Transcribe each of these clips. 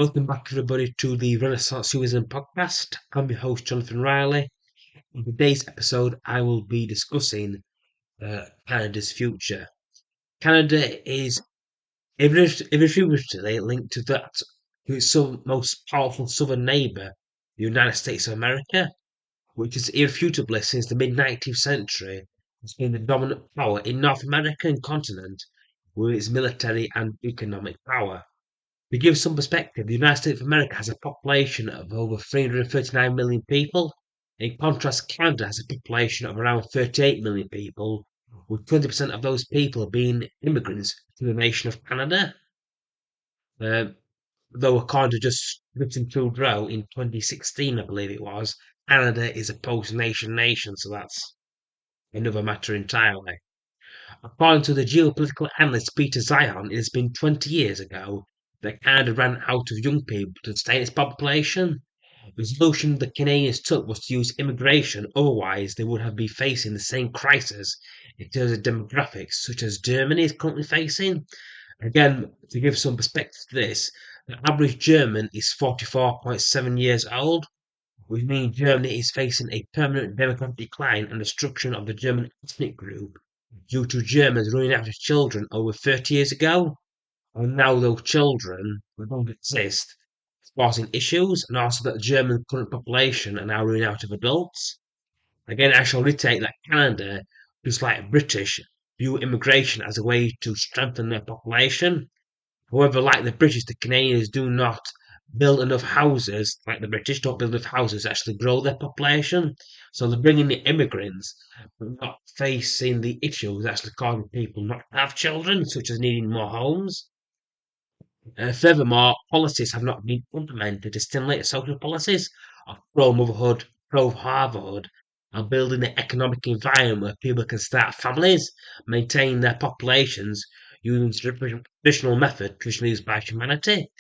Welcome back, everybody, to the Renaissance Tourism Podcast. I'm your host, Jonathan Riley. In today's episode, I will be discussing Canada's future. Canada is irretrievably linked to its most powerful southern neighbour, the United States of America, which is irrefutably since the mid-19th century has been the dominant power in North American continent with its military and economic power. To give some perspective, the United States of America has a population of over 339 million people. In contrast, Canada has a population of around 38 million people, with 20% of those people being immigrants to the nation of Canada. Though according to just Justin Trudeau in 2016, I believe it was, Canada is a post-nation, so that's another matter entirely. According to the geopolitical analyst Peter Zion, it has been 20 years ago that Canada ran out of young people to sustain its population. The solution the Canadians took was to use immigration, otherwise they would have been facing the same crisis in terms of demographics such as Germany is currently facing. Again, to give some perspective to this, the average German is 44.7 years old, which means Germany is facing a permanent demographic decline and destruction of the German ethnic group due to Germans running out of children over 30 years ago. And now those children don't exist, causing issues, and also that the German current population are now running out of adults. Again, I shall reiterate that Canada, just like British, view immigration as a way to strengthen their population. However, like the British, the Canadians do not build enough houses, like the British don't build enough houses to actually grow their population. So they're bringing the immigrants, but not facing the issues actually causing people not to have children, such as needing more homes. Furthermore, policies have not been implemented to stimulate social policies of pro-motherhood, pro-fatherhood, and building an economic environment where people can start families, maintain their populations using the traditional method traditionally used by humanity,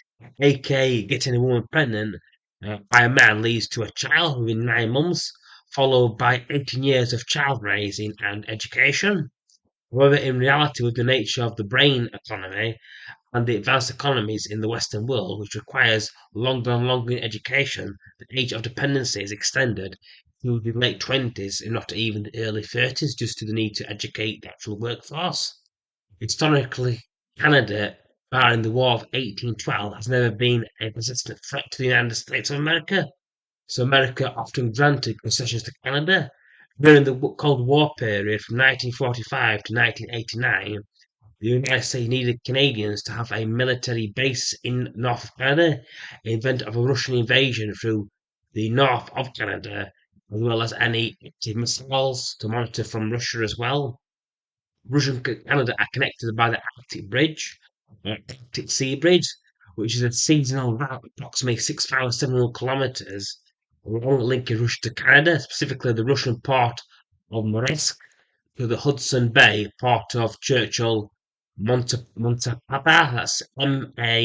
aka getting a woman pregnant by a man leads to a child within 9 months, followed by 18 years of child raising and education. However, in reality, with the nature of the brain economy, and the advanced economies in the Western world, which requires longer and longer education, the age of dependency is extended to the late 20s and not even the early 30s, just to the need to educate the actual workforce. Historically, Canada, barring the War of 1812, has never been a persistent threat to the United States of America, so America often granted concessions to Canada. During the Cold War period from 1945 to 1989, the United States needed Canadians to have a military base in North Canada in event of a Russian invasion through the north of Canada, as well as any active missiles to monitor from Russia as well. Russia and Canada are connected by the Arctic Bridge, Arctic Sea Bridge, which is a seasonal route approximately 6,700 kilometers, linking Russia to Canada, specifically the Russian port of Moresk, to the Hudson Bay port of Churchill Montapaba. That's Manitova.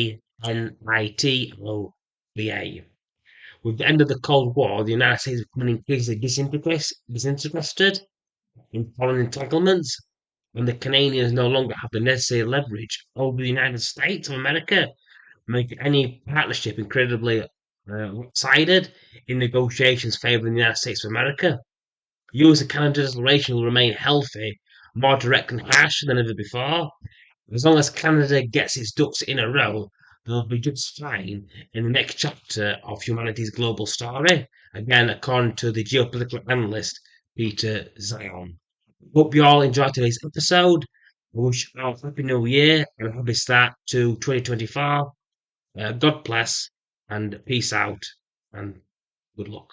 With the end of the Cold War, the United States is becoming increasingly disinterested in foreign entanglements, and the Canadians no longer have the necessary leverage over the United States of America, making any partnership incredibly lopsided in negotiations favouring the United States of America. US and Canada's relation will remain healthy, more direct and harsher than ever before. As long as Canada gets its ducks in a row, they'll be just fine in the next chapter of humanity's global story. Again, according to the geopolitical analyst Peter Zion. Hope you all enjoyed today's episode. I wish you all a happy new year and a happy start to 2024. God bless and peace out and good luck.